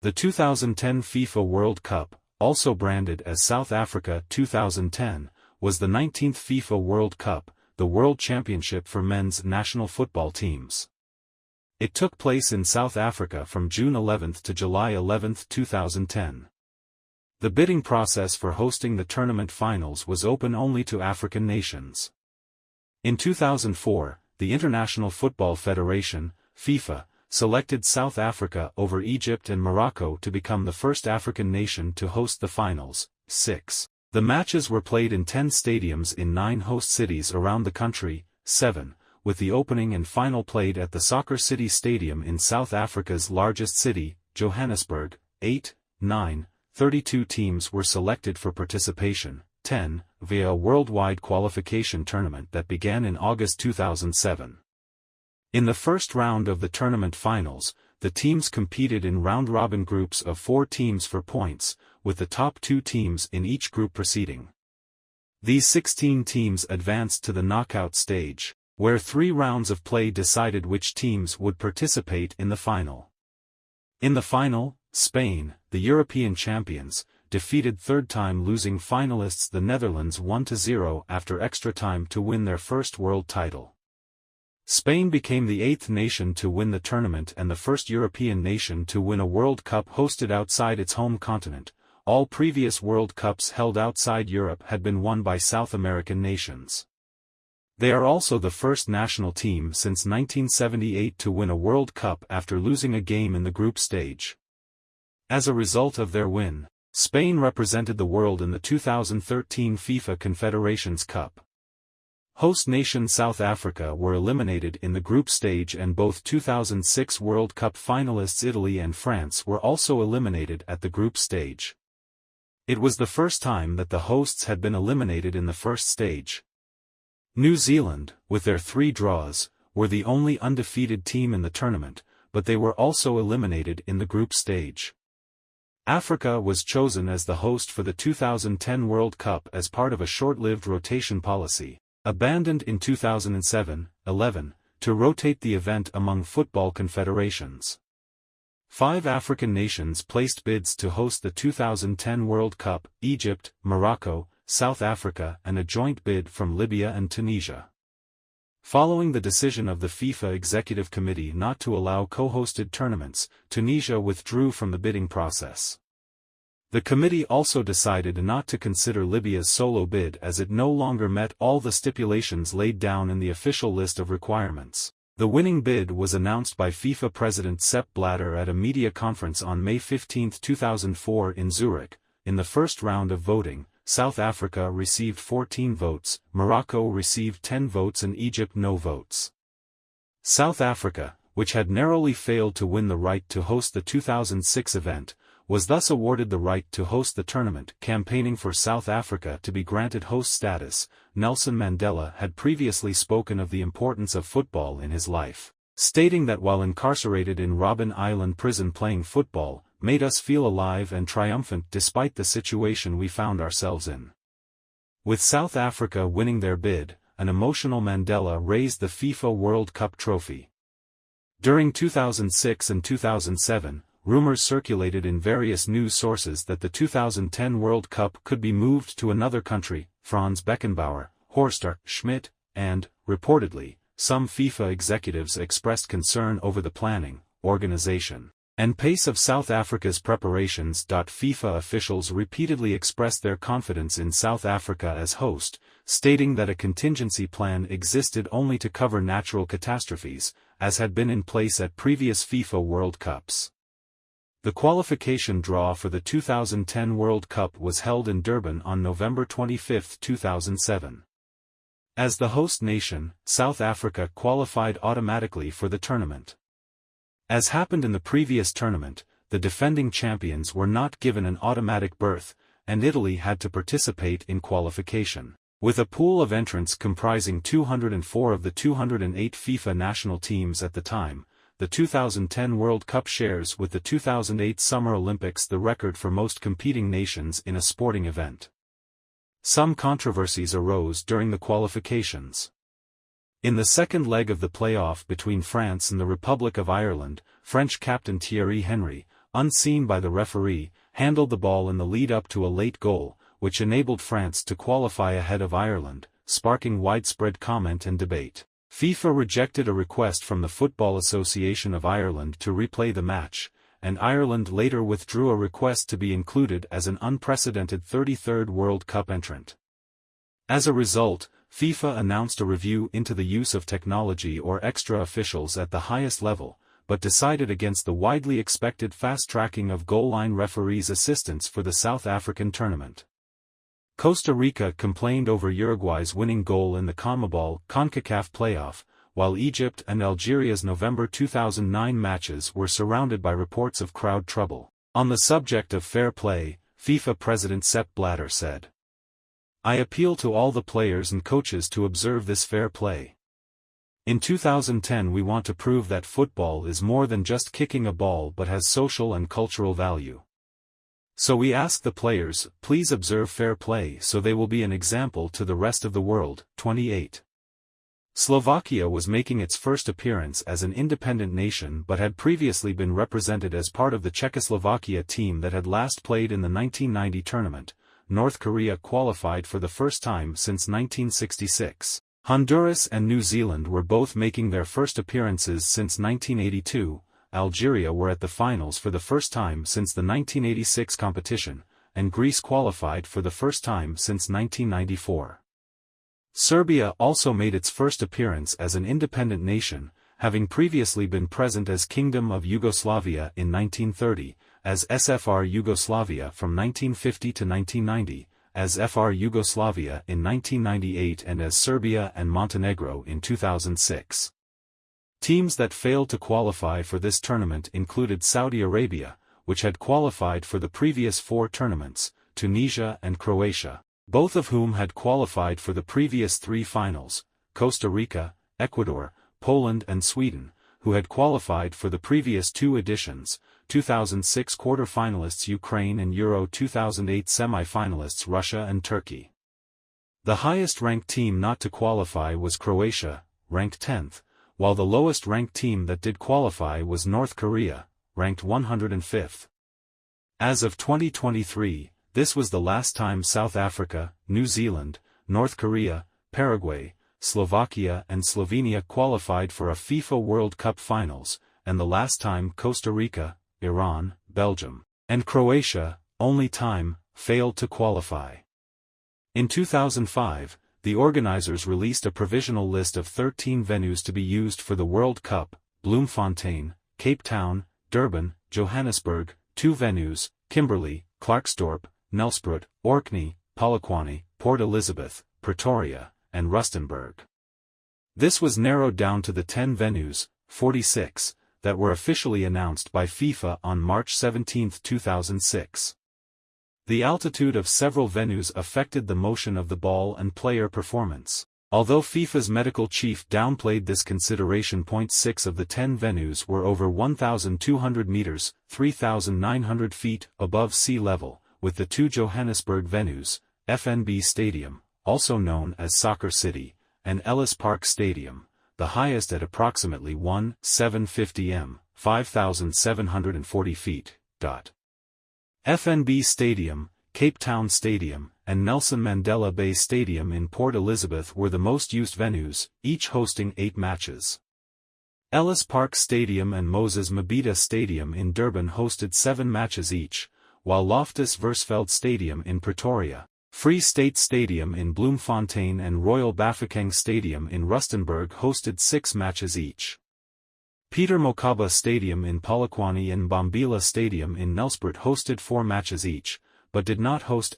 The 2010 FIFA World Cup, also branded as South Africa 2010, was the 19th FIFA World Cup, the World Championship for men's national football teams. It took place in South Africa from June 11 to July 11, 2010. The bidding process for hosting the tournament finals was open only to African nations. In 2004, the International Football Federation, FIFA, selected South Africa over Egypt and Morocco to become the first African nation to host the finals. 6. The matches were played in 10 stadiums in 9 host cities around the country. 7. With the opening and final played at the Soccer City Stadium in South Africa's largest city, Johannesburg. 8. 9. 32 teams were selected for participation. 10. Via a worldwide qualification tournament that began in August 2007. In the first round of the tournament finals, the teams competed in round-robin groups of 4 teams for points, with the top 2 teams in each group proceeding. These 16 teams advanced to the knockout stage, where 3 rounds of play decided which teams would participate in the final. In the final, Spain, the European champions, defeated third-time losing finalists the Netherlands 1-0 after extra time to win their first world title. Spain became the 8th nation to win the tournament and the first European nation to win a World Cup hosted outside its home continent. All previous World Cups held outside Europe had been won by South American nations. They are also the first national team since 1978 to win a World Cup after losing a game in the group stage. As a result of their win, Spain represented the world in the 2013 FIFA Confederations Cup. Host nation South Africa were eliminated in the group stage, and both 2006 World Cup finalists Italy and France were also eliminated at the group stage. It was the first time that the hosts had been eliminated in the first stage. New Zealand, with their 3 draws, were the only undefeated team in the tournament, but they were also eliminated in the group stage. Africa was chosen as the host for the 2010 World Cup as part of a short-lived rotation policy, abandoned in 2007-11, to rotate the event among football confederations. 5 African nations placed bids to host the 2010 World Cup: Egypt, Morocco, South Africa, and a joint bid from Libya and Tunisia. Following the decision of the FIFA Executive Committee not to allow co-hosted tournaments, Tunisia withdrew from the bidding process. The committee also decided not to consider Libya's solo bid as it no longer met all the stipulations laid down in the official list of requirements. The winning bid was announced by FIFA President Sepp Blatter at a media conference on May 15, 2004 in Zurich. In the first round of voting, South Africa received 14 votes, Morocco received 10 votes and Egypt no votes. South Africa, which had narrowly failed to win the right to host the 2006 event, was thus awarded the right to host the tournament. Campaigning for South Africa to be granted host status, Nelson Mandela had previously spoken of the importance of football in his life, stating that while incarcerated in Robben Island prison, playing football made us feel alive and triumphant despite the situation we found ourselves in. With South Africa winning their bid, an emotional Mandela raised the FIFA World Cup trophy. During 2006 and 2007, rumors circulated in various news sources that the 2010 World Cup could be moved to another country. Franz Beckenbauer, Horst Schmidt, and, reportedly, some FIFA executives expressed concern over the planning, organization, and pace of South Africa's preparations. FIFA officials repeatedly expressed their confidence in South Africa as host, stating that a contingency plan existed only to cover natural catastrophes, as had been in place at previous FIFA World Cups. The qualification draw for the 2010 World Cup was held in Durban on November 25, 2007. As the host nation, South Africa qualified automatically for the tournament. As happened in the previous tournament, the defending champions were not given an automatic berth, and Italy had to participate in qualification. With a pool of entrants comprising 204 of the 208 FIFA national teams at the time, the 2010 World Cup shares with the 2008 Summer Olympics the record for most competing nations in a sporting event. Some controversies arose during the qualifications. In the second leg of the playoff between France and the Republic of Ireland, French captain Thierry Henry, unseen by the referee, handled the ball in the lead-up to a late goal, which enabled France to qualify ahead of Ireland, sparking widespread comment and debate. FIFA rejected a request from the Football Association of Ireland to replay the match, and Ireland later withdrew a request to be included as an unprecedented 33rd World Cup entrant. As a result, FIFA announced a review into the use of technology or extra officials at the highest level, but decided against the widely expected fast-tracking of goal-line referees' assistance for the South African tournament. Costa Rica complained over Uruguay's winning goal in the CONMEBOL CONCACAF playoff, while Egypt and Algeria's November 2009 matches were surrounded by reports of crowd trouble. On the subject of fair play, FIFA President Sepp Blatter said, "I appeal to all the players and coaches to observe this fair play. In 2010 we want to prove that football is more than just kicking a ball but has social and cultural value. So we ask the players, please observe fair play so they will be an example to the rest of the world." 28. Slovakia was making its first appearance as an independent nation but had previously been represented as part of the Czechoslovakia team that had last played in the 1990 tournament. North Korea qualified for the first time since 1966. Honduras and New Zealand were both making their first appearances since 1982. Algeria were at the finals for the first time since the 1986 competition, and Greece qualified for the first time since 1994. Serbia also made its first appearance as an independent nation, having previously been present as Kingdom of Yugoslavia in 1930, as SFR Yugoslavia from 1950 to 1990, as FR Yugoslavia in 1998 and as Serbia and Montenegro in 2006. Teams that failed to qualify for this tournament included Saudi Arabia, which had qualified for the previous 4 tournaments, Tunisia and Croatia, both of whom had qualified for the previous 3 finals, Costa Rica, Ecuador, Poland and Sweden, who had qualified for the previous 2 editions, 2006 quarter-finalists Ukraine and Euro 2008 semi-finalists Russia and Turkey. The highest-ranked team not to qualify was Croatia, ranked 10th, while the lowest-ranked team that did qualify was North Korea, ranked 105th. As of 2023, this was the last time South Africa, New Zealand, North Korea, Paraguay, Slovakia and Slovenia qualified for a FIFA World Cup finals, and the last time Costa Rica, Iran, Belgium, and Croatia, only time, failed to qualify. In 2005, the organizers released a provisional list of 13 venues to be used for the World Cup: Bloemfontein, Cape Town, Durban, Johannesburg, 2 venues, Kimberley, Klerksdorp, Nelspruit, Orkney, Polokwane, Port Elizabeth, Pretoria, and Rustenburg. This was narrowed down to the 10 venues, 46, that were officially announced by FIFA on March 17, 2006. The altitude of several venues affected the motion of the ball and player performance. Although FIFA's medical chief downplayed this consideration, 6 of the 10 venues were over 1,200 meters, 3,900 feet, above sea level, with the 2 Johannesburg venues, FNB Stadium, also known as Soccer City, and Ellis Park Stadium, the highest at approximately 1,750 m, 5,740 feet. FNB Stadium, Cape Town Stadium, and Nelson Mandela Bay Stadium in Port Elizabeth were the most used venues, each hosting 8 matches. Ellis Park Stadium and Moses Mabhida Stadium in Durban hosted 7 matches each, while Loftus Versfeld Stadium in Pretoria, Free State Stadium in Bloemfontein and Royal Bafokeng Stadium in Rustenburg hosted 6 matches each. Peter Mokaba Stadium in Polokwane and Bombila Stadium in Nelspruit hosted 4 matches each, but did not host any